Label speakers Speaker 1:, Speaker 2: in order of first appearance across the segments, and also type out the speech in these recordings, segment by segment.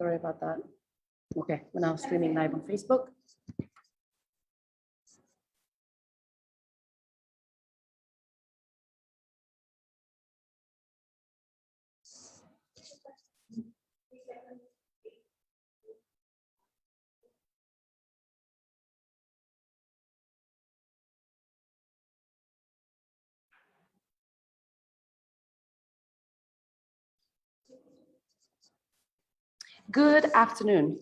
Speaker 1: Sorry about that. Okay, we're now streaming live on Facebook. Good afternoon.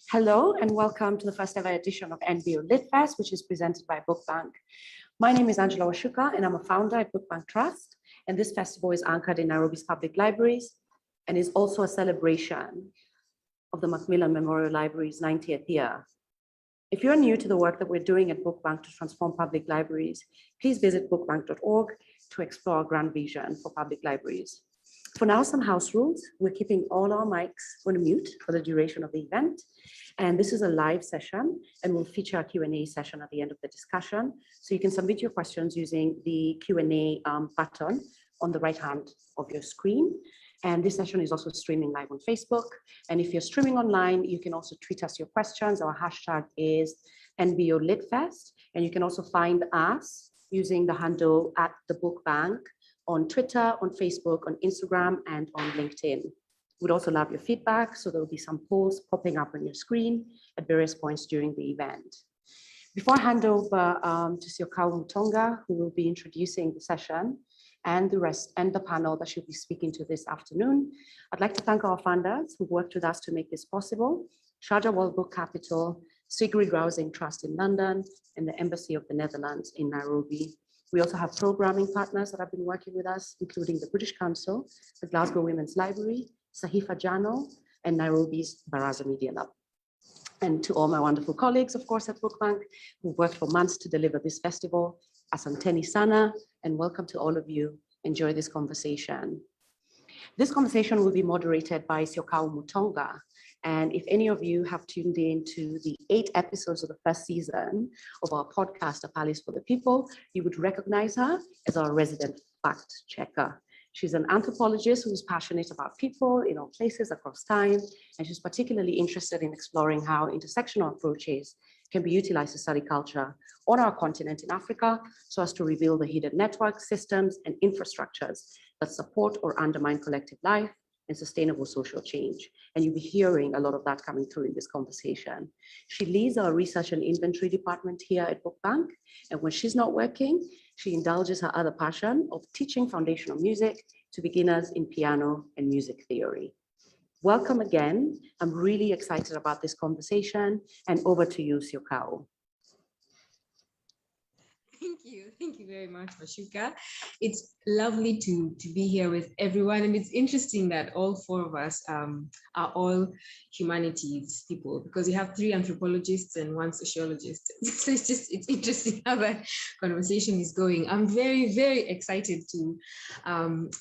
Speaker 1: Hello and welcome to the first ever edition of NBO Litfest, which is presented by Book Bank. My name is Angela Washuka and I'm a founder at Book Bank Trust. And this festival is anchored in Nairobi's public libraries and is also a celebration of the Macmillan Memorial Library's 90th year. If you're new to the work that we're doing at Book Bank to transform public libraries, please visit bookbank.org to explore our grand vision for public libraries. For now, some house rules. We're keeping all our mics on mute for the duration of the event. And this is a live session and we'll feature a Q&A session at the end of the discussion. So you can submit your questions using the Q&A button on the right hand of your screen. And this session is also streaming live on Facebook. And if you're streaming online, you can also tweet us your questions. Our hashtag is NBO Litfest. And you can also find us using the handle at the Book Bank on Twitter, on Facebook, on Instagram, and on LinkedIn. We'd also love your feedback, so there'll be some polls popping up on your screen at various points during the event. Before I hand over to Syokau Mutonga, who will be introducing the session, and the rest and the panel that she'll be speaking to this afternoon, I'd like to thank our funders who worked with us to make this possible: Sharjah World Book Capital, Sigrid Rousing Trust in London, and the Embassy of the Netherlands in Nairobi. We also have programming partners that have been working with us, including the British Council, the Glasgow Women's Library, Sahifa Journal, and Nairobi's Baraza Media Lab. And to all my wonderful colleagues, of course, at Book Bank, who worked for months to deliver this festival, Asanteni Sana, and welcome to all of you. Enjoy this conversation. This conversation will be moderated by Syokau Mutonga. And if any of you have tuned in to the 8 episodes of the first season of our podcast, A Palace for the People, you would recognize her as our resident fact checker. She's an anthropologist who's passionate about people in all places across time, and she's particularly interested in exploring how intersectional approaches can be utilized to study culture on our continent in Africa so as to reveal the hidden networks, systems, and infrastructures that support or undermine collective life and sustainable social change. And you'll be hearing a lot of that coming through in this conversation. She leads our research and inventory department here at Book Bank. And when she's not working, she indulges her other passion of teaching foundational music to beginners in piano and music theory. Welcome again. I'm really excited about this conversation, and over to you, Syokau.
Speaker 2: Thank you very much, Washuka. It's lovely to be here with everyone, and it's interesting that all 4 of us are all humanities people, because we have 3 anthropologists and 1 sociologist. So it's interesting how that conversation is going. I'm very, very excited to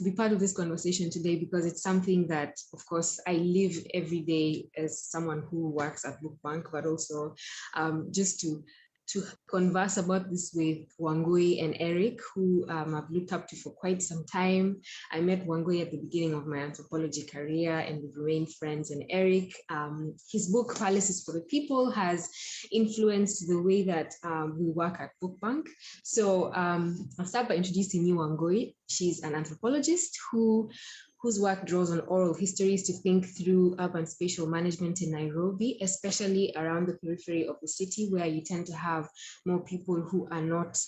Speaker 2: be part of this conversation today, because it's something that, of course, I live every day as someone who works at Book Bank, but also just to converse about this with Wangui and Eric, who I've looked up to for quite some time. I met Wangui at the beginning of my anthropology career, and we've remained friends. And Eric, his book, Palaces for the People, has influenced the way that we work at Book Bank. So I'll start by introducing you, Wangui. She's an anthropologist whose work draws on oral histories to think through urban spatial management in Nairobi, especially around the periphery of the city, where you tend to have more people who are not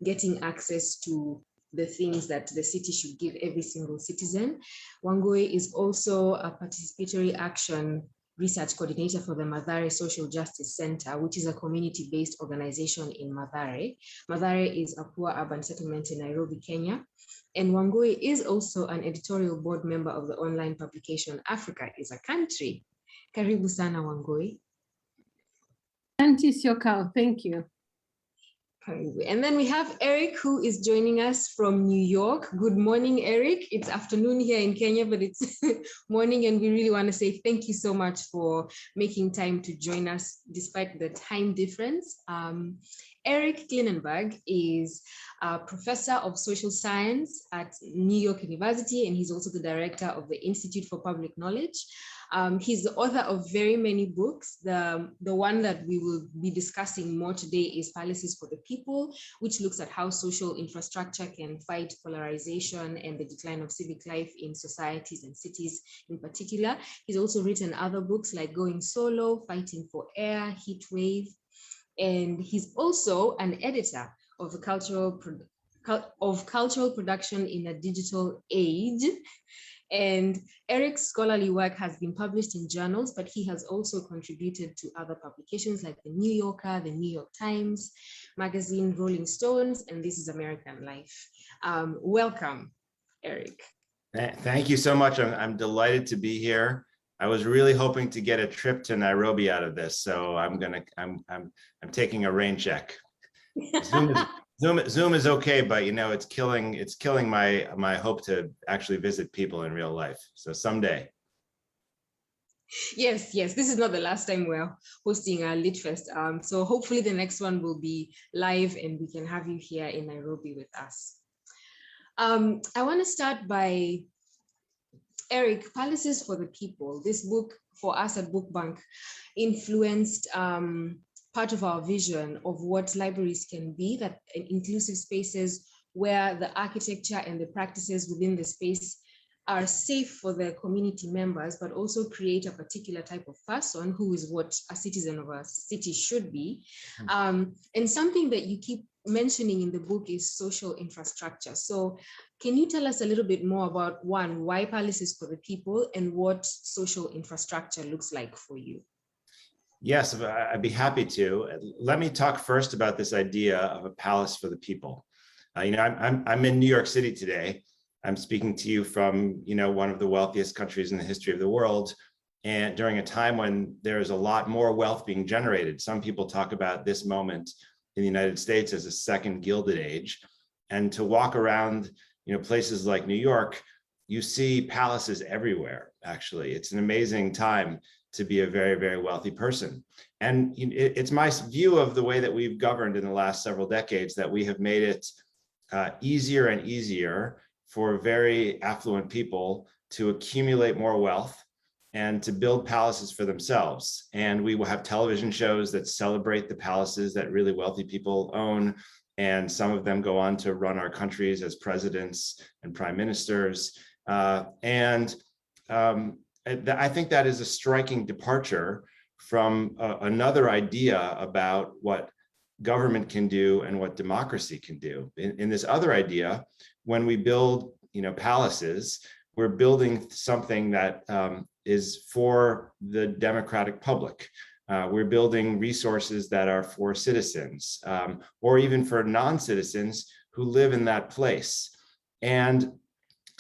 Speaker 2: getting access to the things that the city should give every single citizen. Wangui is also a participatory action research coordinator for the Mathare Social Justice Center, which is a community-based organization in Mathare. Mathare is a poor urban settlement in Nairobi, Kenya. And Wangui is also an editorial board member of the online publication Africa is a Country. Karibu sana, Wangui.
Speaker 3: Auntie Syokau, thank you.
Speaker 2: And then we have Eric, who is joining us from New York. Good morning, Eric. It's afternoon here in Kenya, but it's morning, and we really want to say thank you so much for making time to join us despite the time difference. Eric Klinenberg is a professor of social science at New York University, and he's also the director of the Institute for Public Knowledge. He's the author of very many books. The one that we will be discussing more today is Palaces for the People, which looks at how social infrastructure can fight polarization and the decline of civic life in societies and cities in particular. He's also written other books like Going Solo, Fighting for Air, Heat Wave, and he's also an editor of the cultural production in a digital age. And Eric's scholarly work has been published in journals, but he has also contributed to other publications like the New Yorker, the New York Times magazine, Rolling Stones, and This is American Life. Welcome, Eric.
Speaker 4: Thank you so much. I'm delighted to be here. I was really hoping to get a trip to Nairobi out of this, so I'm taking a rain check. Zoom is okay, but you know it's killing my hope to actually visit people in real life. So someday.
Speaker 2: Yes, this is not the last time we're hosting our Litfest. So hopefully the next one will be live and we can have you here in Nairobi with us. I want to start by Eric, Palaces for the People. This book for us at Book Bank influenced part of our vision of what libraries can be, that inclusive spaces where the architecture and the practices within the space are safe for the community members, but also create a particular type of person who is what a citizen of a city should be. And something that you keep mentioning in the book is social infrastructure. So can you tell us a little bit more about, one, why Palaces for the People and what social infrastructure looks like for you?
Speaker 4: Yes, I'd be happy to. Let me talk first about this idea of a palace for the people. I'm in New York City today. I'm speaking to you from, one of the wealthiest countries in the history of the world, and during a time when there is a lot more wealth being generated. Some people talk about this moment in the United States as a second Gilded Age. And to walk around, places like New York, you see palaces everywhere, actually. It's an amazing time to be a very, very wealthy person. And it's my view of the way that we've governed in the last several decades that we have made it easier and easier for very affluent people to accumulate more wealth and to build palaces for themselves. And we will have television shows that celebrate the palaces that really wealthy people own. And some of them go on to run our countries as presidents and prime ministers. I think that is a striking departure from another idea about what government can do and what democracy can do. In this other idea, when we build, palaces, we're building something that is for the democratic public. We're building resources that are for citizens, or even for non-citizens who live in that place. And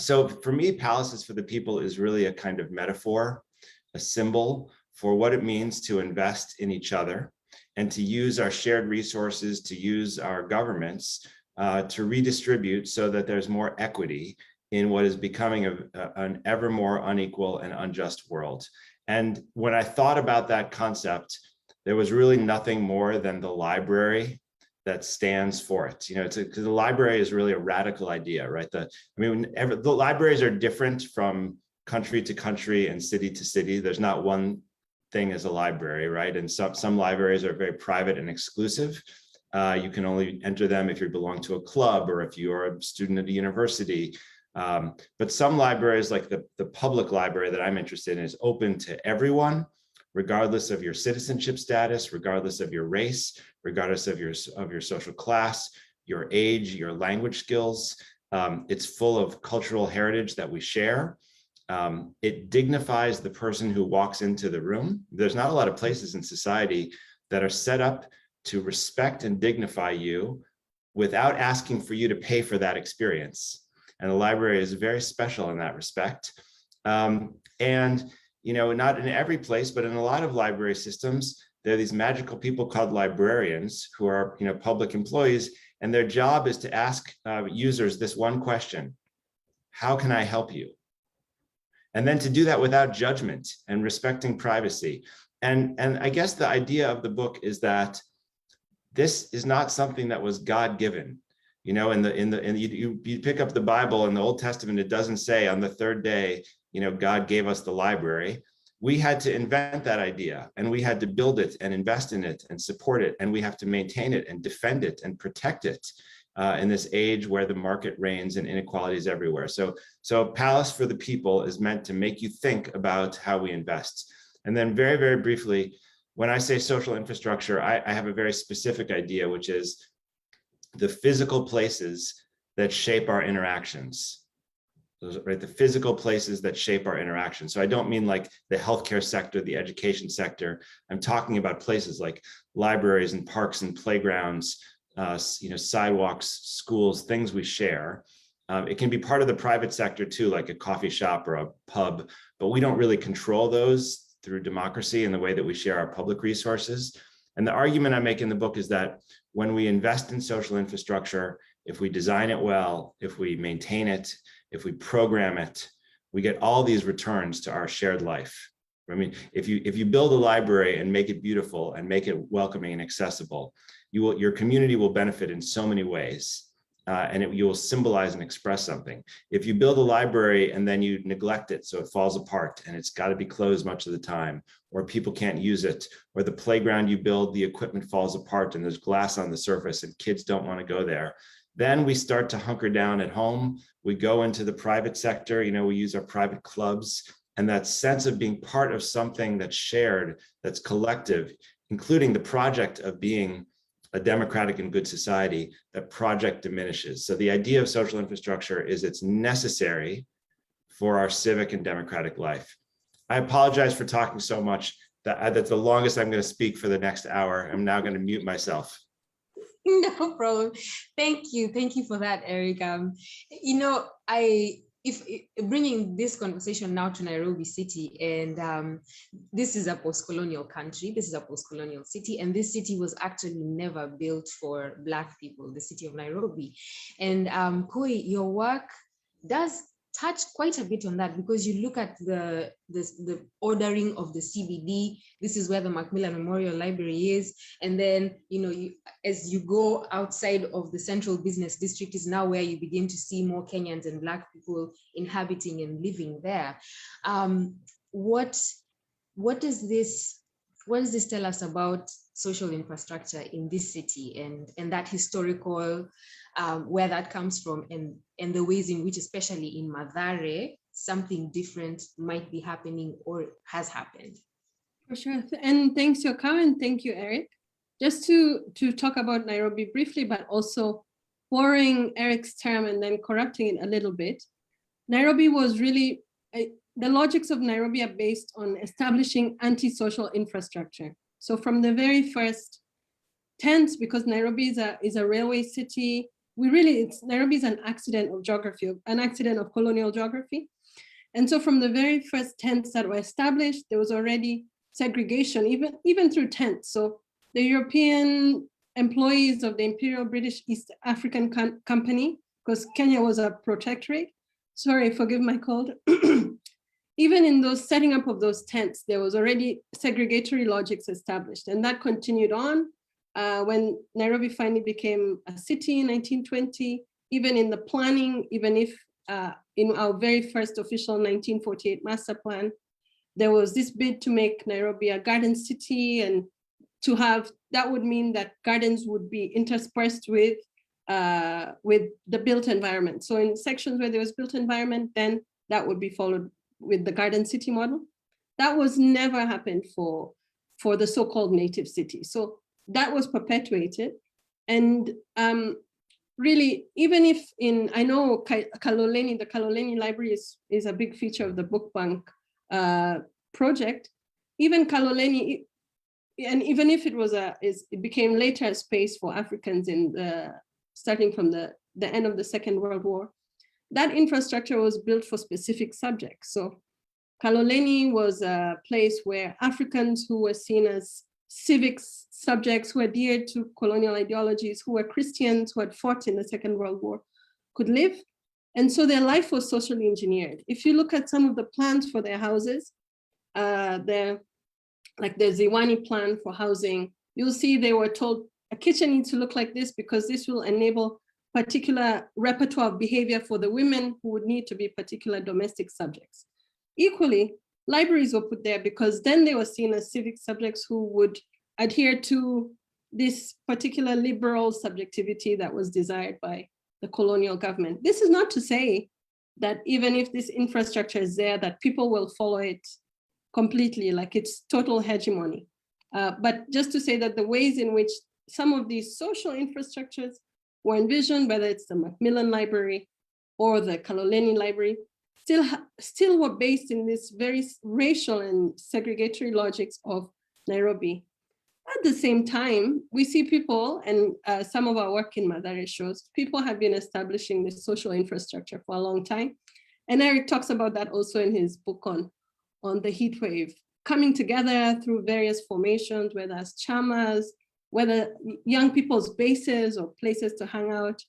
Speaker 4: so for me, Palaces for the People is really a kind of metaphor, a symbol for what it means to invest in each other and to use our shared resources, to use our governments to redistribute so that there's more equity in what is becoming an ever more unequal and unjust world. And when I thought about that concept, there was really nothing more than the library that stands for it. Because the library is really a radical idea, right? The libraries are different from country to country and city to city. There's not one thing as a library, right? And some libraries are very private and exclusive. You can only enter them if you belong to a club or if you are a student at a university. But some libraries, like the public library that I'm interested in, is open to everyone, regardless of your citizenship status, regardless of your race, regardless of your social class, your age, your language skills. It's full of cultural heritage that we share. It dignifies the person who walks into the room. There's not a lot of places in society that are set up to respect and dignify you without asking for you to pay for that experience. And the library is very special in that respect. Not in every place, but in a lot of library systems, there are these magical people called librarians who are, public employees, and their job is to ask users this one question: how can I help you? And then to do that without judgment and respecting privacy. And I guess the idea of the book is that this is not something that was God-given. You know, you pick up the Bible in the Old Testament, it doesn't say on the third day, you know, God gave us the library. We had to invent that idea, and we had to build it and invest in it and support it. And we have to maintain it and defend it and protect it in this age where the market reigns and inequality is everywhere. So Palace for the People is meant to make you think about how we invest. And then very, very briefly, when I say social infrastructure, I have a very specific idea, which is the physical places that shape our interactions. Those, right, the physical places that shape our interactions. So I don't mean like the healthcare sector, the education sector. I'm talking about places like libraries and parks and playgrounds, you know, sidewalks, schools, things we share. It can be part of the private sector too, like a coffee shop or a pub, but we don't really control those through democracy and the way that we share our public resources. And the argument I make in the book is that when we invest in social infrastructure, if we design it well, if we maintain it, if we program it, we get all these returns to our shared life. I mean, if you build a library and make it beautiful and make it welcoming and accessible, your community will benefit in so many ways. And you will symbolize and express something. If you build a library and then you neglect it so it falls apart and it's got to be closed much of the time, or people can't use it, or the playground you build, the equipment falls apart and there's glass on the surface and kids don't want to go there, then we start to hunker down at home. We go into the private sector, you know, we use our private clubs, and that sense of being part of something that's shared, that's collective, including the project of being a democratic and good society, that project diminishes. So the idea of social infrastructure is it's necessary for our civic and democratic life. I apologize for talking so much. That's the longest I'm going to speak for the next hour. I'm now going to mute myself.
Speaker 2: No problem. Thank you for that, Eric. You know, if bringing this conversation now to Nairobi city, and this is a post-colonial country, this is a post-colonial city, and this city was actually never built for Black people, the city of Nairobi. And Koi, your work does touch quite a bit on that, because you look at the ordering of the CBD. This is where the Macmillan Memorial Library is, and then, you know, as you go outside of the central business district is now where you begin to see more Kenyans and Black people inhabiting and living there. What does this tell us about social infrastructure in this city and that historical, where that comes from, and the ways in which, especially in Mathare, something different might be happening or has happened?
Speaker 3: For sure. And thanks, Syokau, and thank you, Eric. Just to talk about Nairobi briefly, but also borrowing Eric's term and then corrupting it a little bit. Nairobi was really, the logics of Nairobi are based on establishing anti-social infrastructure. So from the very first tense, because Nairobi is a railway city, Nairobi is an accident of geography, an accident of colonial geography. And so from the very first tents that were established, there was already segregation, even through tents. So the European employees of the Imperial British East African Company, because Kenya was a protectorate, sorry, forgive my cold. Even in those setting up of those tents, there was already segregatory logics established, and that continued on when Nairobi finally became a city in 1920. Even in the planning, even if in our very first official 1948 master plan, there was this bid to make Nairobi a garden city, and to have, that would mean that gardens would be interspersed with the built environment. So in sections where there was built environment, then that would be followed with the garden city model. That was never happened for the so-called native city. So that was perpetuated. And really, even if I know Kaloleni, the Kaloleni Library is a big feature of the Book Bank project, even Kaloleni, and even if it became later a space for Africans starting from the end of the Second World War, that infrastructure was built for specific subjects. So Kaloleni was a place where Africans who were seen as civics subjects, who adhered to colonial ideologies, who were Christians, who had fought in the Second World War, could live. And so their life was socially engineered. If you look at some of the plans for their houses, like the Ziwani plan for housing, you'll see they were told a kitchen needs to look like this because this will enable particular repertoire of behavior for the women who would need to be particular domestic subjects. Equally, libraries were put there because then they were seen as civic subjects who would adhere to this particular liberal subjectivity that was desired by the colonial government. This is not to say that even if this infrastructure is there, that people will follow it completely, like it's total hegemony. But just to say that the ways in which some of these social infrastructures were envisioned, whether it's the Macmillan Library or the Kaloleni Library, still were based in this very racial and segregatory logics of Nairobi. At the same time, we see people, and some of our work in Mathare shows, people have been establishing this social infrastructure for a long time. And Eric talks about that also in his book on the heat wave, coming together through various formations, whether as chamas, whether young people's bases or places to hang out.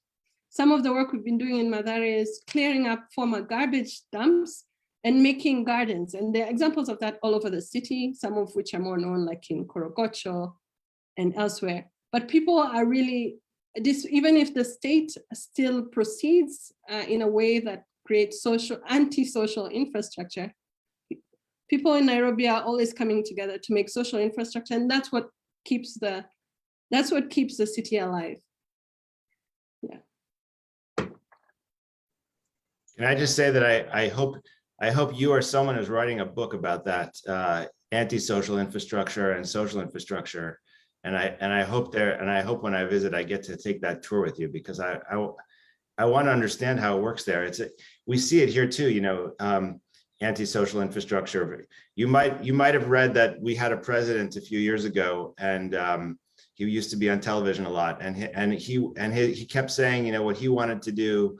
Speaker 3: Some of the work we've been doing in Mathare is clearing up former garbage dumps and making gardens. And there are examples of that all over the city, some of which are more known, like in Korogocho and elsewhere. But people are really, even if the state still proceeds in a way that creates anti-social infrastructure, people in Nairobi are always coming together to make social infrastructure, and that's what keeps the city alive. Yeah.
Speaker 4: Can I just say that I hope you are someone who's writing a book about that anti-social infrastructure and social infrastructure, and I hope when I visit I get to take that tour with you, because I want to understand how it works there. We see it here too, you know, anti-social infrastructure. You might have read that we had a president a few years ago, and he used to be on television a lot, and he kept saying, you know, what he wanted to do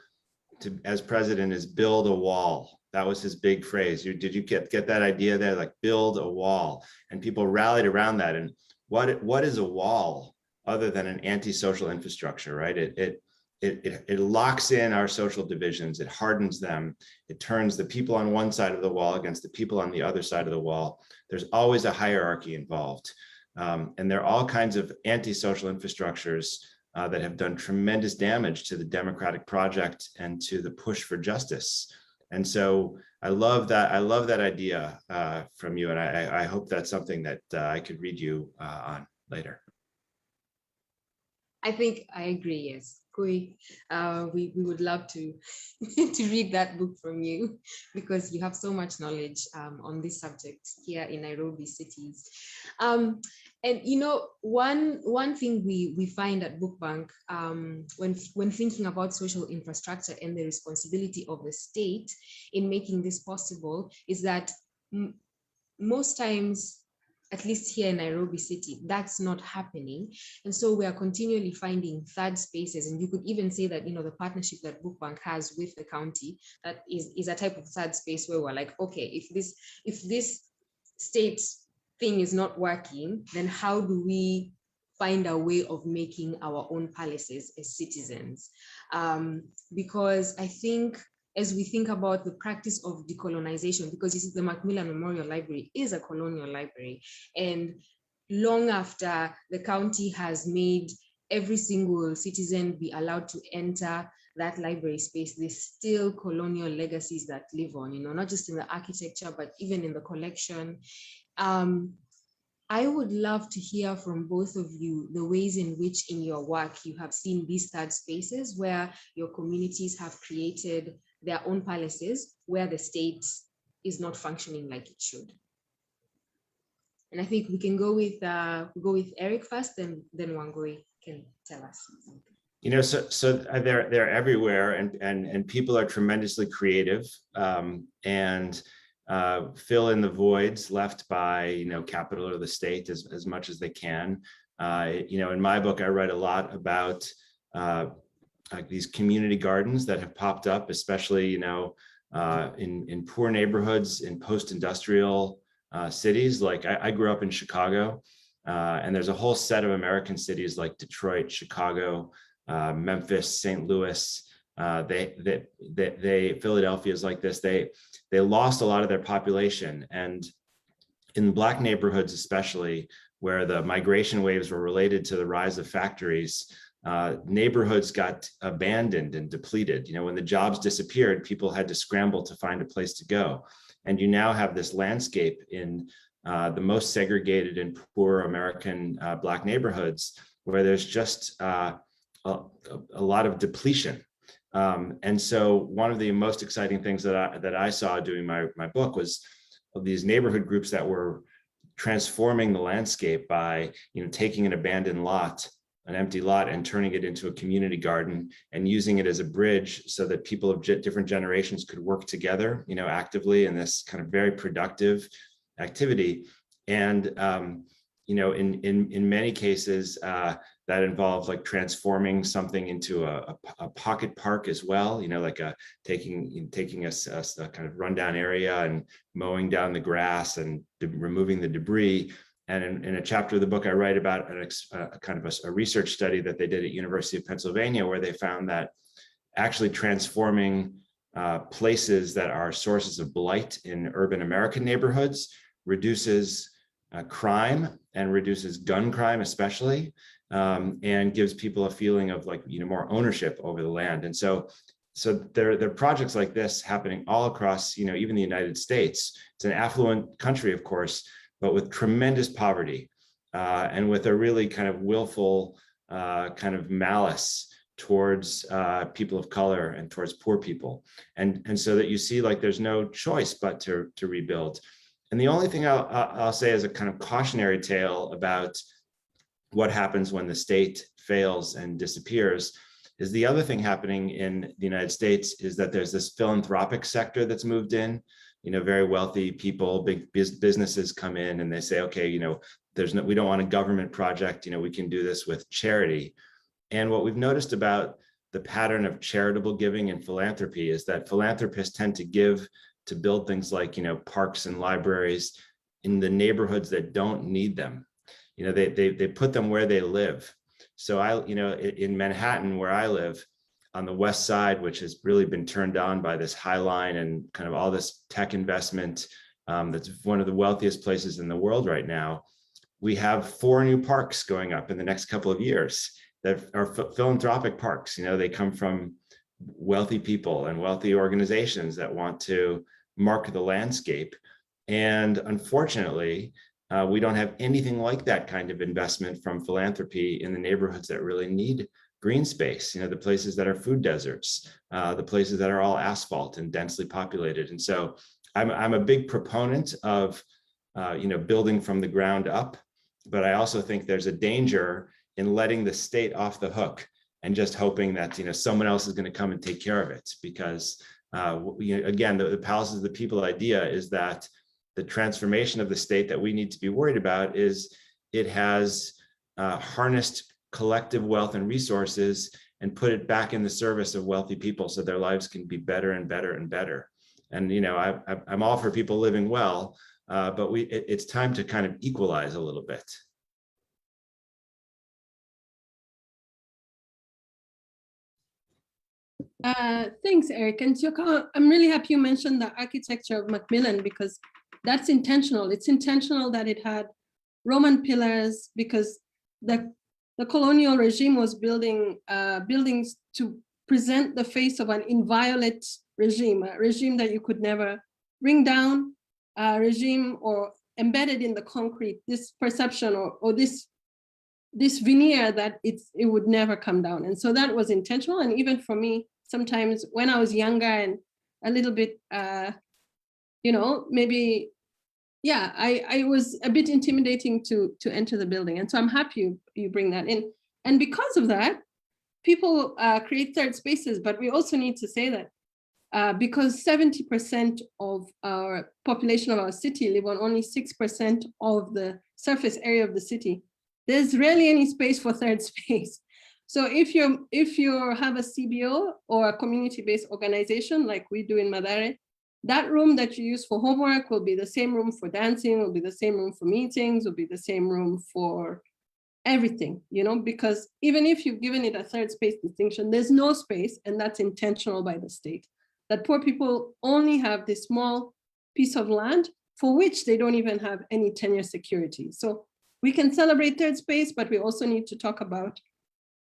Speaker 4: as president is build a wall. That was his big phrase. Did you get that idea there? Like, build a wall, and people rallied around that. And what is a wall other than an anti-social infrastructure, right? It locks in our social divisions. It hardens them. It turns the people on one side of the wall against the people on the other side of the wall. There's always a hierarchy involved. And there are all kinds of anti-social infrastructures that have done tremendous damage to the democratic project and to the push for justice. And so I love that idea from you. And I hope that's something that I could read you on later.
Speaker 2: I think I agree, yes. We would love to read that book from you, because you have so much knowledge on this subject here in Nairobi cities. And you know, one thing we find at Book Bank when thinking about social infrastructure and the responsibility of the state in making this possible is that most times, at least here in Nairobi city, that's not happening. And so we are continually finding third spaces. And you could even say that, you know, the partnership that Book Bank has with the county, that is a type of third space where we're like, okay, if this state thing is not working, then how do we find a way of making our own palaces as citizens? Because I think, as we think about the practice of decolonization, because you see, the Macmillan Memorial Library is a colonial library, and long after the county has made every single citizen be allowed to enter that library space, there's still colonial legacies that live on, you know, not just in the architecture, but even in the collection. I would love to hear from both of you the ways in which in your work you have seen these third spaces where your communities have created their own palaces where the state is not functioning like it should. And I think we can go with Eric first, then Wangui can tell us something.
Speaker 4: You know, so they're everywhere, and people are tremendously creative and fill in the voids left by, you know, capital or the state as much as they can. You know, in my book, I write a lot about like these community gardens that have popped up, especially, you know, in poor neighborhoods, in post-industrial cities. Like I grew up in Chicago, and there's a whole set of American cities like Detroit, Chicago, Memphis, St. Louis. Philadelphia is like this. They lost a lot of their population, and in Black neighborhoods, especially where the migration waves were related to the rise of factories, neighborhoods got abandoned and depleted. When the jobs disappeared, people had to scramble to find a place to go. And you now have this landscape in the most segregated and poor American Black neighborhoods where there's just a lot of depletion. And so one of the most exciting things that I saw doing my book was these neighborhood groups that were transforming the landscape by taking an abandoned lot, an empty lot, and turning it into a community garden and using it as a bridge so that people of different generations could work together, actively in this kind of very productive activity. And in many cases, that involves like transforming something into a pocket park as well, like taking a kind of rundown area and mowing down the grass and removing the debris. And in a chapter of the book, I write about a research study that they did at University of Pennsylvania, where they found that actually transforming places that are sources of blight in urban American neighborhoods reduces crime and reduces gun crime, especially, and gives people a feeling of more ownership over the land. And so there are projects like this happening all across, even the United States. It's an affluent country, of course, but with tremendous poverty and with a really kind of willful kind of malice towards people of color and towards poor people. And so that you see there's no choice but to rebuild. And the only thing I'll say as a kind of cautionary tale about what happens when the state fails and disappears is the other thing happening in the United States is that there's this philanthropic sector that's moved in. Very wealthy people, big businesses come in and they say, okay, we don't want a government project, we can do this with charity. And what we've noticed about the pattern of charitable giving and philanthropy is that philanthropists tend to give to build things like, parks and libraries in the neighborhoods that don't need them. They put them where they live. So in Manhattan, where I live, on the West Side, which has really been turned on by this High Line and kind of all this tech investment, that's one of the wealthiest places in the world right now. We have 4 new parks going up in the next couple of years that are philanthropic parks. They come from wealthy people and wealthy organizations that want to mark the landscape. And unfortunately, we don't have anything like that kind of investment from philanthropy in the neighborhoods that really need green space, the places that are food deserts, the places that are all asphalt and densely populated. And so I'm a big proponent of, building from the ground up, but I also think there's a danger in letting the state off the hook and just hoping that, someone else is going to come and take care of it. Because again, the palaces of the people idea is that the transformation of the state that we need to be worried about is it has harnessed collective wealth and resources and put it back in the service of wealthy people so their lives can be better and better and better. And I'm all for people living well, but it's time to kind of equalize a little bit.
Speaker 3: Thanks, Eric. And Syokau, I'm really happy you mentioned the architecture of Macmillan because that's intentional. It's intentional that it had Roman pillars because the colonial regime was building buildings to present the face of an inviolate regime, a regime that you could never bring down, a regime or embedded in the concrete, this perception or this veneer that it would never come down. And so that was intentional. And even for me, sometimes when I was younger and a little bit, maybe, yeah, I was a bit intimidating to enter the building. And so I'm happy you bring that in. And because of that, people create third spaces, but we also need to say that because 70% of our population of our city live on only 6% of the surface area of the city, there's rarely any space for third space. So if you have a CBO or a community-based organization like we do in Mathare, that room that you use for homework will be the same room for dancing, will be the same room for meetings, will be the same room for everything, because even if you've given it a third space distinction, there's no space, and that's intentional by the state, that poor people only have this small piece of land for which they don't even have any tenure security. So we can celebrate third space, but we also need to talk about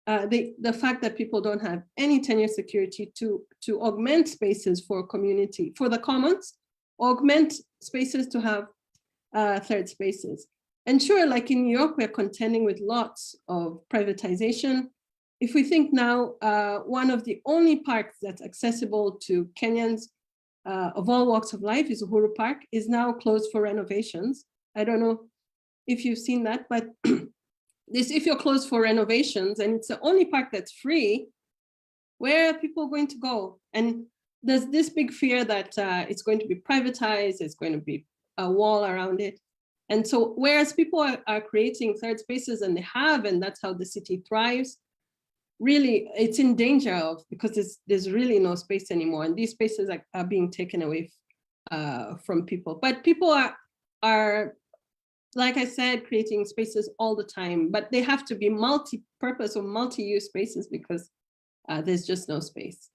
Speaker 3: the fact that people don't have any tenure security to augment spaces for community, for the commons, augment spaces to have third spaces. And sure, like in New York, we're contending with lots of privatization. If we think now, one of the only parks that's accessible to Kenyans of all walks of life is Uhuru Park, is now closed for renovations. I don't know if you've seen that, but if you're closed for renovations and it's the only park that's free, where are people going to go? And there's this big fear that it's going to be privatized, it's going to be a wall around it. And so whereas people are creating third spaces, and they have, and that's how the city thrives, really it's in danger of, because there's really no space anymore. And these spaces are being taken away from people. But people are, like I said, creating spaces all the time, but they have to be multi-purpose or multi-use spaces because there's just no space.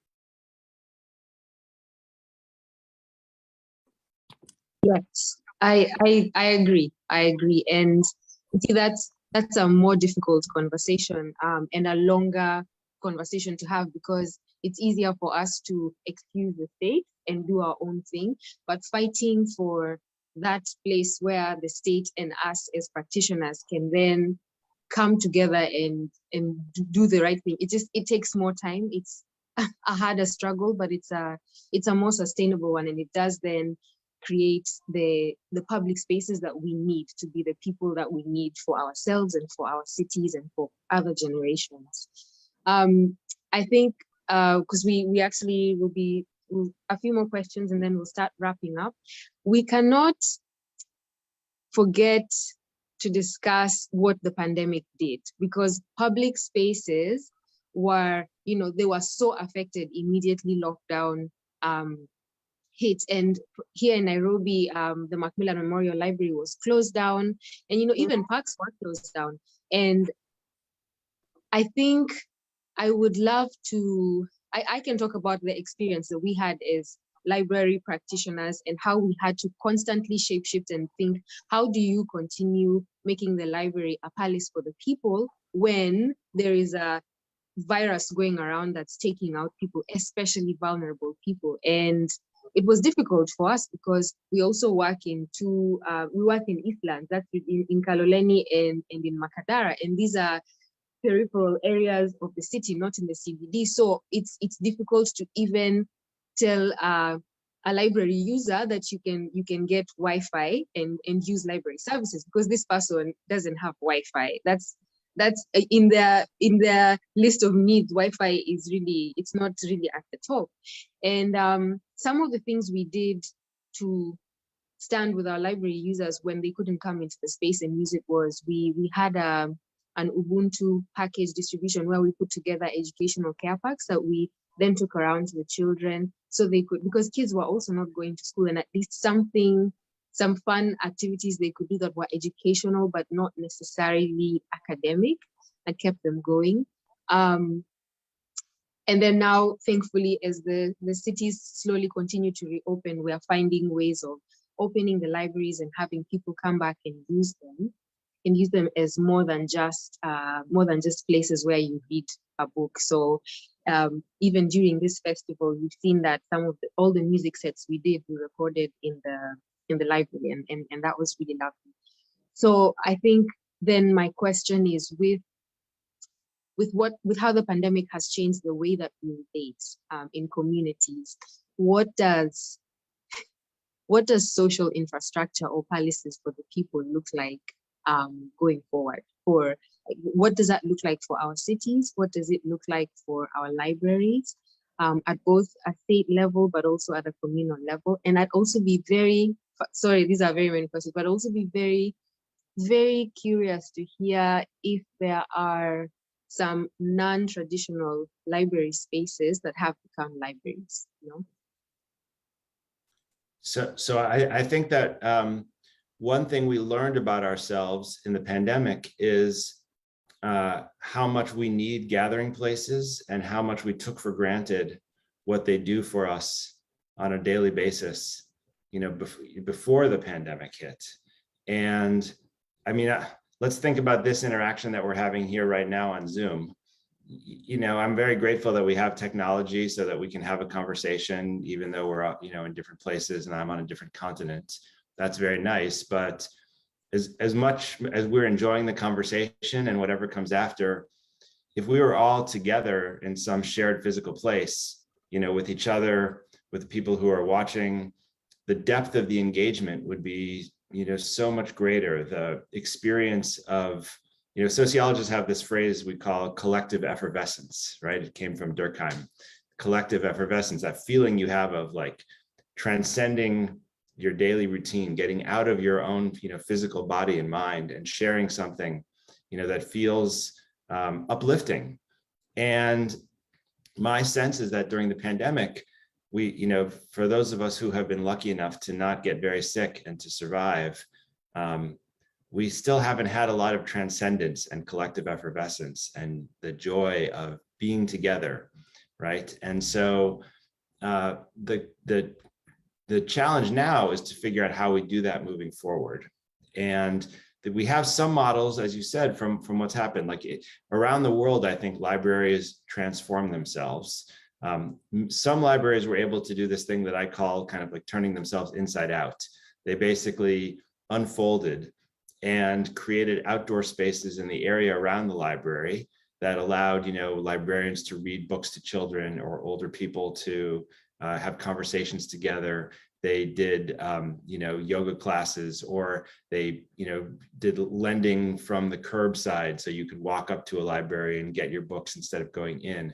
Speaker 2: Yes, I agree. I agree. And see, that's a more difficult conversation and a longer conversation to have, because it's easier for us to excuse the state and do our own thing, but fighting for that place where the state and us as practitioners can then come together and do the right thing. It takes more time. It's a harder struggle, but it's a more sustainable one, and it does then create the public spaces that we need to be the people that we need for ourselves and for our cities and for other generations. I think because we actually will be a few more questions and then we'll start wrapping up. We cannot forget to discuss what the pandemic did, because public spaces were, they were so affected immediately lockdown hit. And here in Nairobi, the Macmillan Memorial Library was closed down, and even parks were closed down. And I think I would love to, I can talk about the experience that we had as library practitioners and how we had to constantly shapeshift and think, how do you continue making the library a palace for the people when there is a virus going around that's taking out people, especially vulnerable people? And it was difficult for us because we also work in we work in Eastlands, that's in Kaloleni and in Makadara, and these are peripheral areas of the city, not in the CBD. So it's difficult to even tell a library user that you can get Wi-Fi and use library services because this person doesn't have Wi-Fi. That's in their list of needs. Wi-Fi is it's not really at the top. And some of the things we did to stand with our library users when they couldn't come into the space and use it was we had an Ubuntu package distribution where we put together educational care packs that we then took around to the children so they could, because kids were also not going to school, and at least some fun activities they could do that were educational but not necessarily academic, that kept them going. And then now, thankfully, as the cities slowly continue to reopen, we are finding ways of opening the libraries and having people come back and use them as more than just places where you read a book. So even during this festival, we've seen that all the music sets we recorded in the library, and that was really lovely. So I think then my question is with how the pandemic has changed the way that we relate in communities, what does social infrastructure or palaces for the people look like going forward? What does that look like for our cities? What does it look like for our libraries at both a state level, but also at a communal level? And I'd also be these are very many questions, but also be very, very curious to hear if there are some non-traditional library spaces that have become libraries,
Speaker 4: So I think that one thing we learned about ourselves in the pandemic is how much we need gathering places and how much we took for granted what they do for us on a daily basis. before the pandemic hit. And I mean, let's think about this interaction that we're having here right now on Zoom. I'm very grateful that we have technology so that we can have a conversation, even though we're, in different places and I'm on a different continent. That's very nice. But as much as we're enjoying the conversation and whatever comes after, if we were all together in some shared physical place, with each other, with the people who are watching, the depth of the engagement would be, so much greater. The experience of, sociologists have this phrase we call collective effervescence, right? It came from Durkheim. Collective effervescence, that feeling you have of like transcending your daily routine, getting out of your own, physical body and mind and sharing something, that feels uplifting. And my sense is that during the pandemic, we, for those of us who have been lucky enough to not get very sick and to survive, we still haven't had a lot of transcendence and collective effervescence and the joy of being together, right? And so the challenge now is to figure out how we do that moving forward. And we have some models, as you said, from what's happened. Around the world, I think libraries transform themselves. Some libraries were able to do this thing that I call kind of like turning themselves inside out. They basically unfolded and created outdoor spaces in the area around the library that allowed, librarians to read books to children or older people to have conversations together. They did, yoga classes, or they, did lending from the curbside, so you could walk up to a library and get your books instead of going in.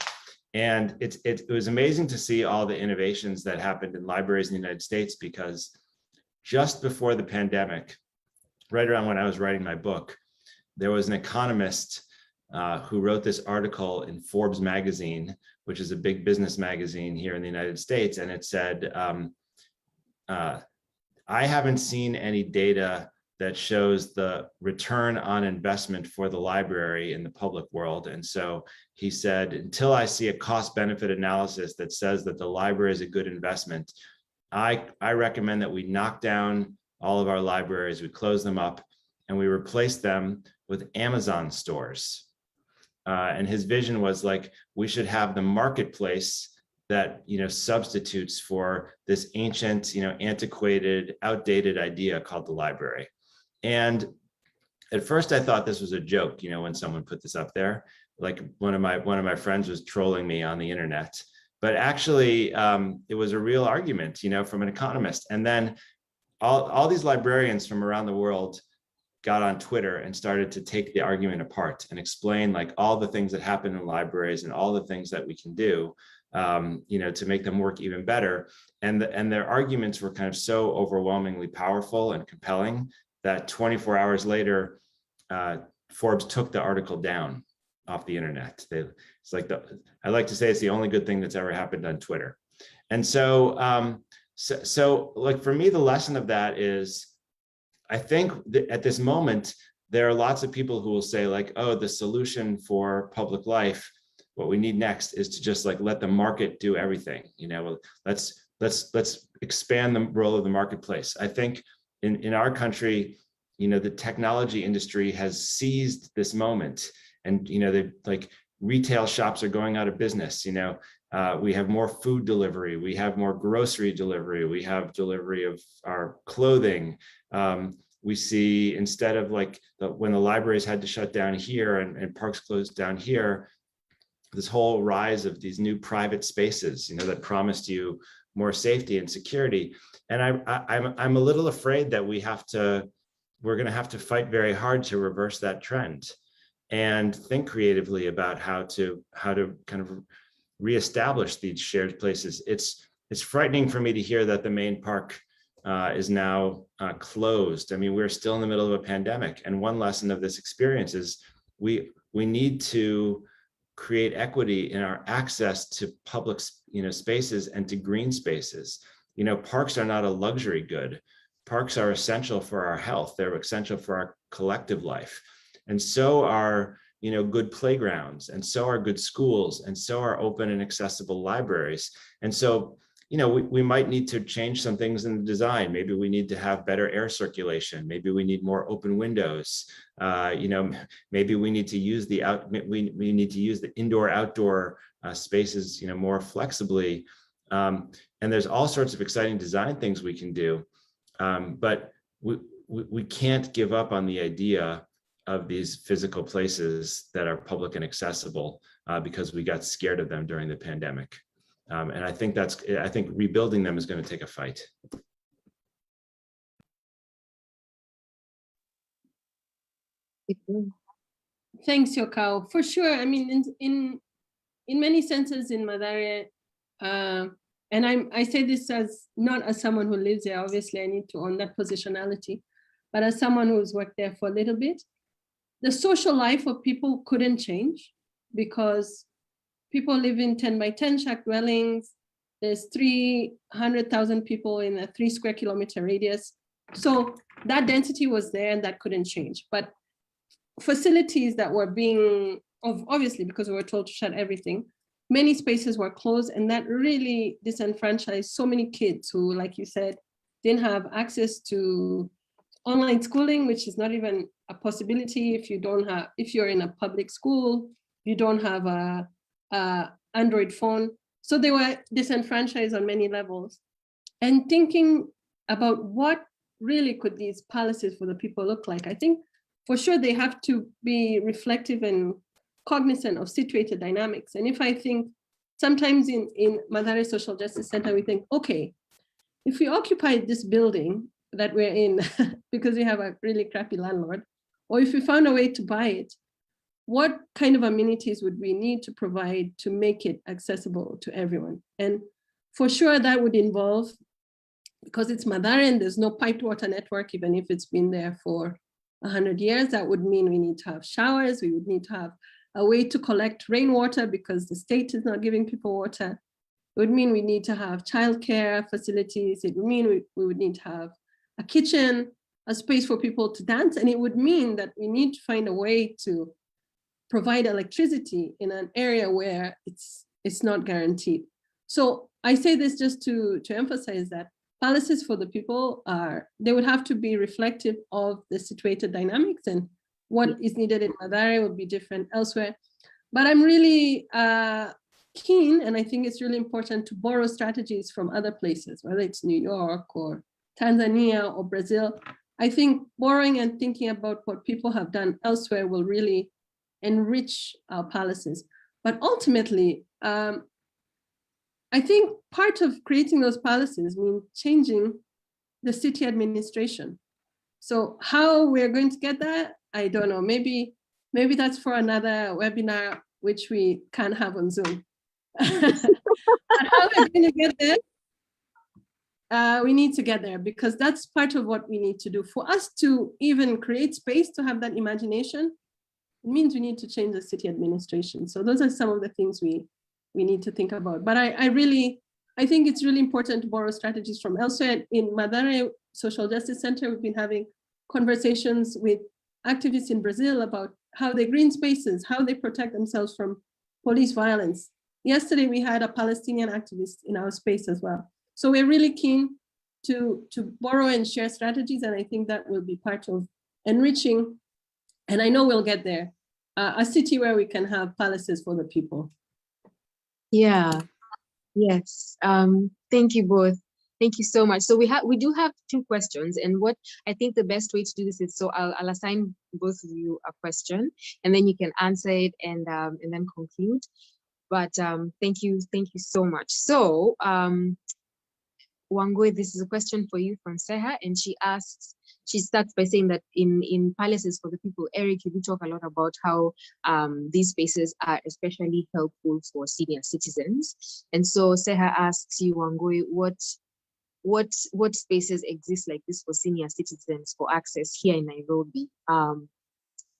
Speaker 4: And it was amazing to see all the innovations that happened in libraries in the United States, because just before the pandemic, right around when I was writing my book, there was an economist who wrote this article in Forbes magazine, which is a big business magazine here in the United States. And it said, I haven't seen any data that shows the return on investment for the library in the public world. And so he said, until I see a cost benefit analysis that says that the library is a good investment, I recommend that we knock down all of our libraries, we close them up, and we replace them with Amazon stores. And his vision was like, we should have the marketplace that, substitutes for this ancient, antiquated, outdated idea called the library. And at first I thought this was a joke, when someone put this up there, like one of my friends was trolling me on the internet, but actually it was a real argument, from an economist. And then all these librarians from around the world got on Twitter and started to take the argument apart and explain like all the things that happen in libraries and all the things that we can do, to make them work even better. And their arguments were kind of so overwhelmingly powerful and compelling that 24 hours later, Forbes took the article down off the internet. It's like I like to say it's the only good thing that's ever happened on Twitter. And so, so like for me, the lesson of that is, I think that at this moment, there are lots of people who will say like, oh, the solution for public life, what we need next is to just like let the market do everything. Let's expand the role of the marketplace. I think in our country, the technology industry has seized this moment, and like retail shops are going out of business. We have more food delivery, we have more grocery delivery, we have delivery of our clothing. We see, instead of like when the libraries had to shut down here and parks closed down here, this whole rise of these new private spaces, that promised you more safety and security. And I'm a little afraid that we're going to have to fight very hard to reverse that trend and think creatively about how to kind of reestablish these shared places. It's frightening for me to hear that the main park is now closed. I mean, we're still in the middle of a pandemic, and one lesson of this experience is we need to create equity in our access to public, spaces and to green spaces. Parks are not a luxury good. Parks are essential for our health. They're essential for our collective life. And so are, good playgrounds, and so are good schools, and so are open and accessible libraries. And so we might need to change some things in the design. Maybe we need to have better air circulation. Maybe we need more open windows. Maybe we need to use we need to use the indoor-outdoor spaces, more flexibly. And there's all sorts of exciting design things we can do, but we can't give up on the idea of these physical places that are public and accessible because we got scared of them during the pandemic. And I think rebuilding them is going to take a fight.
Speaker 3: Thanks, Syokau. For sure. I mean, in many senses in Mathare, and I say this not as someone who lives there, obviously I need to own that positionality, but as someone who's worked there for a little bit, the social life of people couldn't change because people live in 10 by 10 shack dwellings. There's 300,000 people in a 3 square kilometer radius. So that density was there and that couldn't change. But facilities that were being, obviously because we were told to shut everything, many spaces were closed, and that really disenfranchised so many kids who, like you said, didn't have access to online schooling, which is not even a possibility if you're in a public school, you don't have a Android phone. So they were disenfranchised on many levels. And thinking about what really could these palaces for the people look like, I think for sure they have to be reflective and cognizant of situated dynamics. And if I think sometimes in Mathare Social Justice Center, we think, okay, if we occupy this building that we're in because we have a really crappy landlord, or if we found a way to buy it, what kind of amenities would we need to provide to make it accessible to everyone? And for sure that would involve, because it's Mathare and there's no piped water network, even if it's been there for 100 years, that would mean we need to have showers, we would need to have a way to collect rainwater because the state is not giving people water. It would mean we need to have childcare facilities. It would mean we would need to have a kitchen, a space for people to dance. And it would mean that we need to find a way to provide electricity in an area where it's not guaranteed. So I say this just to emphasize that palaces for the people they would have to be reflective of the situated dynamics, and what is needed in Mathare would be different elsewhere. But I'm really keen, and I think it's really important to borrow strategies from other places, whether it's New York or Tanzania or Brazil. I think borrowing and thinking about what people have done elsewhere will really enrich our palaces. But ultimately, I think part of creating those palaces means changing the city administration. So how we're going to get that, I don't know. Maybe that's for another webinar, which we can't have on Zoom. But how we're going to get there? We need to get there, because that's part of what we need to do. For us to even create space to have that imagination, it means we need to change the city administration. So those are some of the things we need to think about. But I think it's really important to borrow strategies from elsewhere. In Mathare Social Justice Center, we've been having conversations with activists in Brazil about how they green spaces, how they protect themselves from police violence. Yesterday, we had a Palestinian activist in our space as well. So we're really keen to borrow and share strategies, and I think that will be part of enriching, and I know we'll get there, a city where we can have palaces for the people.
Speaker 2: Yeah, yes. Thank you both. Thank you so much. So we do have 2 questions, and what I think the best way to do this is, so I'll assign both of you a question, and then you can answer it and then conclude. But thank you so much. So Wangui, this is a question for you from Seha, and she starts by saying that in palaces for the people, Eric, you do talk a lot about how these spaces are especially helpful for senior citizens. And so Seha asks you, Wangui, what spaces exist like this for senior citizens for access here in Nairobi?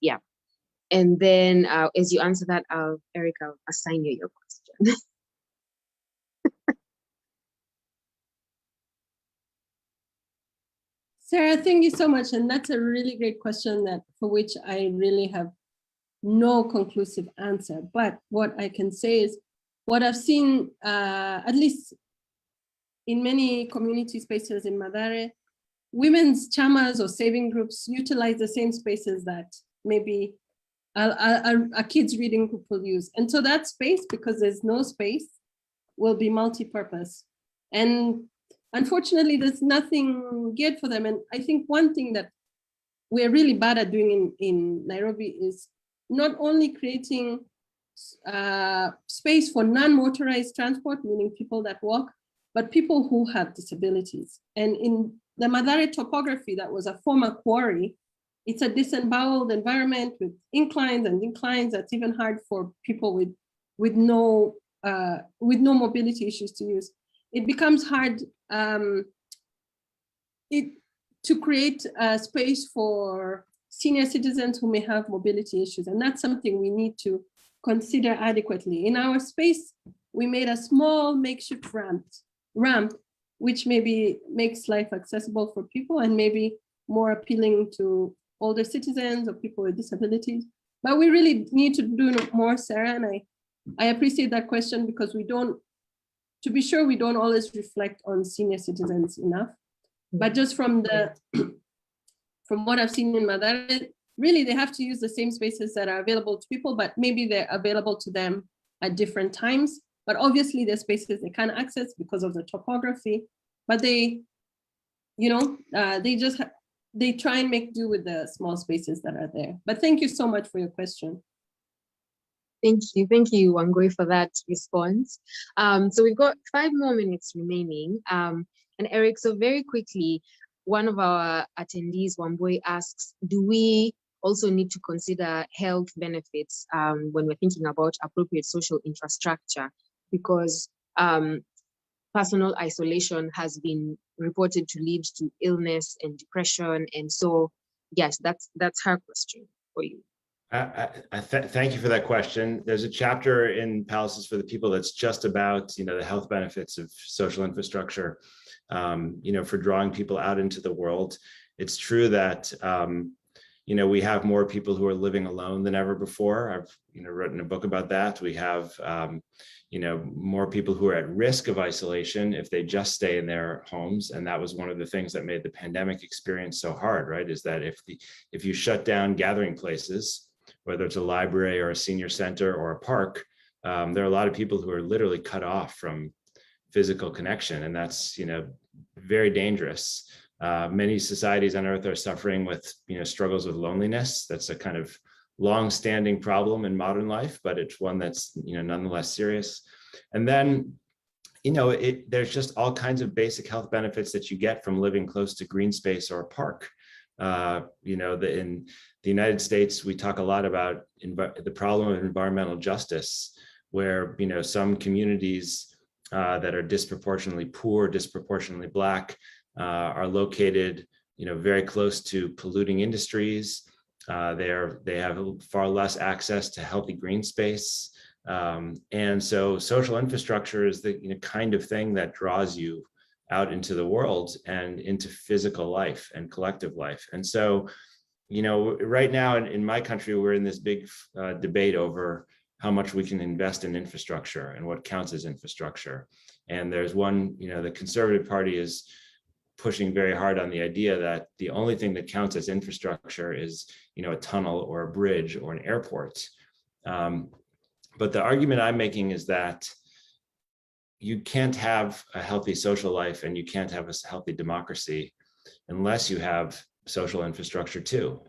Speaker 2: Yeah. And then as you answer that, Eric, I'll assign you your question.
Speaker 3: Sarah, thank you so much. And that's a really great question for which I really have no conclusive answer. But what I can say is what I've seen, at least in many community spaces in Mathare, women's chamas or saving groups utilize the same spaces that maybe a kids reading group will use. And so that space, because there's no space, will be multi-purpose. And unfortunately, there's nothing geared for them. And I think one thing that we're really bad at doing in Nairobi is not only creating space for non-motorized transport, meaning people that walk, but people who have disabilities. And in the Mathare topography, that was a former quarry, it's a disemboweled environment with inclines and declines that's even hard for people with no mobility issues to use. It becomes hard to create a space for senior citizens who may have mobility issues. And that's something we need to consider adequately. In our space, we made a small makeshift ramp, which maybe makes life accessible for people and maybe more appealing to older citizens or people with disabilities. But we really need to do more, Sarah, and I appreciate that question, because to be sure, we don't always reflect on senior citizens enough. But just from what I've seen in Mathare, really they have to use the same spaces that are available to people, but maybe they're available to them at different times. But obviously there's spaces they can't access because of the topography, but they try and make do with the small spaces that are there. But thank you so much for your question.
Speaker 2: Thank you, Wangui, for that response. So we've got 5 more minutes remaining. And Eric, so very quickly, one of our attendees, Wangui, asks, do we also need to consider health benefits when we're thinking about appropriate social infrastructure? Because personal isolation has been reported to lead to illness and depression. And so, yes, that's her question for you.
Speaker 4: Thank you for that question. There's a chapter in Palaces for the People that's just about, the health benefits of social infrastructure, for drawing people out into the world. It's true that, we have more people who are living alone than ever before. I've, written a book about that. We have, more people who are at risk of isolation if they just stay in their homes. And that was one of the things that made the pandemic experience so hard, right? Is that if you shut down gathering places, whether it's a library or a senior center or a park, there are a lot of people who are literally cut off from physical connection, and that's very dangerous. Many societies on Earth are suffering with struggles with loneliness. That's a kind of long-standing problem in modern life, but it's one that's nonetheless serious. And then there's just all kinds of basic health benefits that you get from living close to green space or a park. In the United States, we talk a lot about the problem of environmental justice, where some communities that are disproportionately poor, disproportionately Black, are located very close to polluting industries. They have far less access to healthy green space, and so social infrastructure is the kind of thing that draws you out into the world and into physical life and collective life. And so, right now in my country, we're in this big debate over how much we can invest in infrastructure and what counts as infrastructure. And there's one, the Conservative Party is pushing very hard on the idea that the only thing that counts as infrastructure is, a tunnel or a bridge or an airport. But the argument I'm making is that you can't have a healthy social life and you can't have a healthy democracy unless you have social infrastructure too.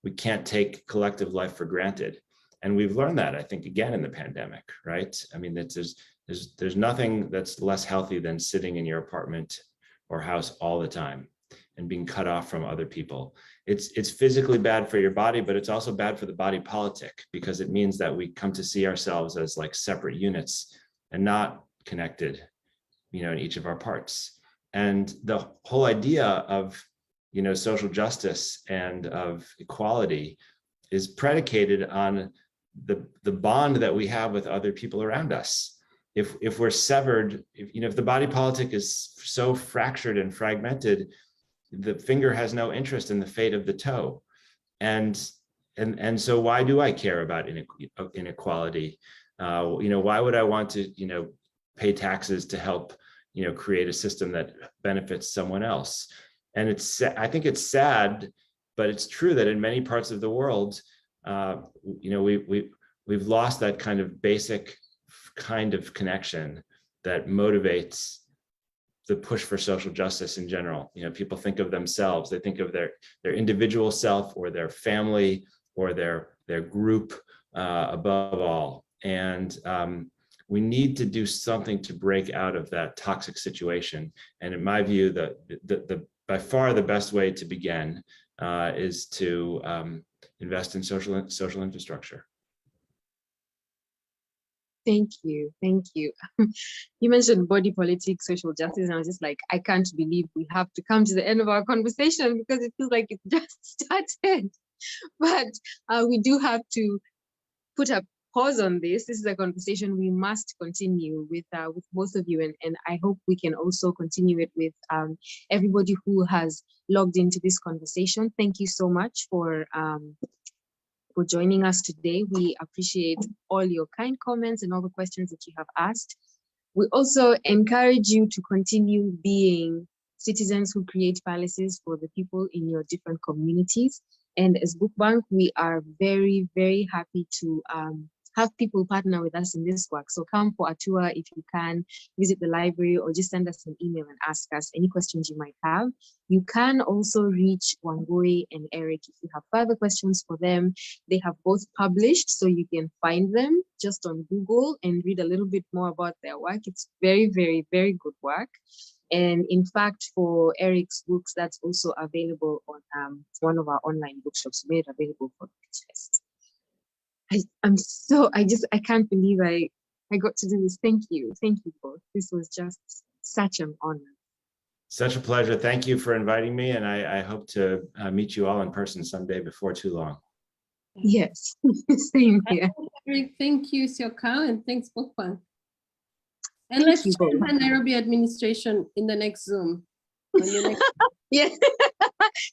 Speaker 4: We can't take collective life for granted. And we've learned that, I think, again in the pandemic, right? I mean, there's nothing that's less healthy than sitting in your apartment or house all the time and being cut off from other people. It's physically bad for your body, but it's also bad for the body politic, because it means that we come to see ourselves as like separate units and not connected, in each of our parts. And the whole idea of, social justice and of equality is predicated on the bond that we have with other people around us. If we're severed, if the body politic is so fractured and fragmented, the finger has no interest in the fate of the toe. And so why do I care about inequality? Why would I want to, pay taxes to help, create a system that benefits someone else. And I think it's sad, but it's true that in many parts of the world, we've lost that kind of basic kind of connection that motivates the push for social justice in general. People think of themselves, they think of their individual self or their family or their group above all. And we need to do something to break out of that toxic situation. And in my view, the by far the best way to begin is to invest in social infrastructure.
Speaker 2: Thank you. You mentioned body politics, social justice, and I was just like, I can't believe we have to come to the end of our conversation because it feels like it just started. But we do have to put a pause on this. This is a conversation we must continue with both of you, and I hope we can also continue it with everybody who has logged into this conversation. Thank you so much for joining us today. We appreciate all your kind comments and all the questions that you have asked. We also encourage you to continue being citizens who create policies for the people in your different communities. And as Book Bank, we are very, very happy to have people partner with us in this work. So come for a tour if you can, visit the library, or just send us an email and ask us any questions you might have. You can also reach Wangui and Eric if you have further questions for them. They have both published, so you can find them just on Google and read a little bit more about their work. It's very, very, very good work. And in fact, for Eric's books, that's also available on one of our online bookshops, made available for Litfest. I can't believe I got to do this. Thank you both. This was just such an honor.
Speaker 4: Such a pleasure. Thank you for inviting me, and I hope to meet you all in person someday before too long.
Speaker 2: Yes, same here.
Speaker 3: Thank you, Syokau, and thanks, Book Bank. And let's check the Nairobi administration in the next Zoom.
Speaker 2: Yes,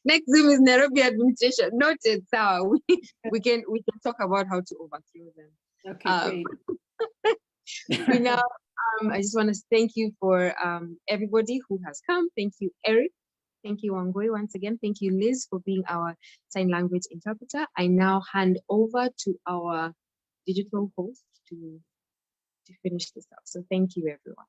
Speaker 2: next Zoom is Nairobi administration. Noted. So we can talk about how to overthrow them.
Speaker 3: Okay, great.
Speaker 2: We now, I just want to thank you for everybody who has come. Thank you, Eric. Thank you, Wangui, once again. Thank you, Liz, for being our sign language interpreter. I now hand over to our digital host to finish this up. So thank you, everyone.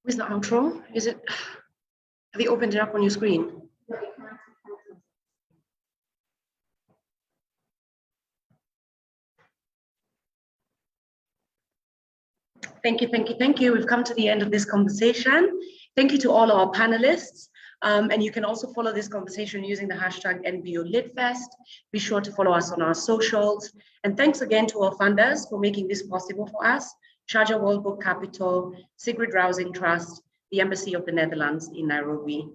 Speaker 1: Where's the outro? Is it, have you opened it up on your screen? Thank you. We've come to the end of this conversation. Thank you to all our panelists. And you can also follow this conversation using the hashtag NBO Litfest. Be sure to follow us on our socials. And thanks again to our funders for making this possible for us. Sharjah World Book Capital, Sigrid Rousing Trust, the Embassy of the Netherlands in Nairobi.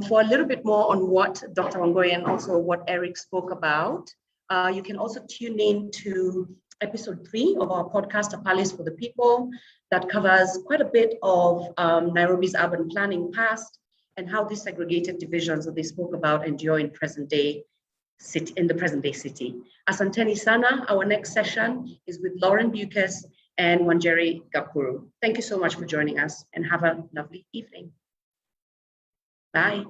Speaker 1: For a little bit more on what Dr. Wangui and also what Eric spoke about, you can also tune in to episode 3 of our podcast, A Palace for the People, that covers quite a bit of Nairobi's urban planning past and how these segregated divisions that they spoke about endure in the present day city. Asanteni sana. Our next session is with Lauren Bucas and Wanjeri Gakuru. Thank you so much for joining us and have a lovely evening. Bye.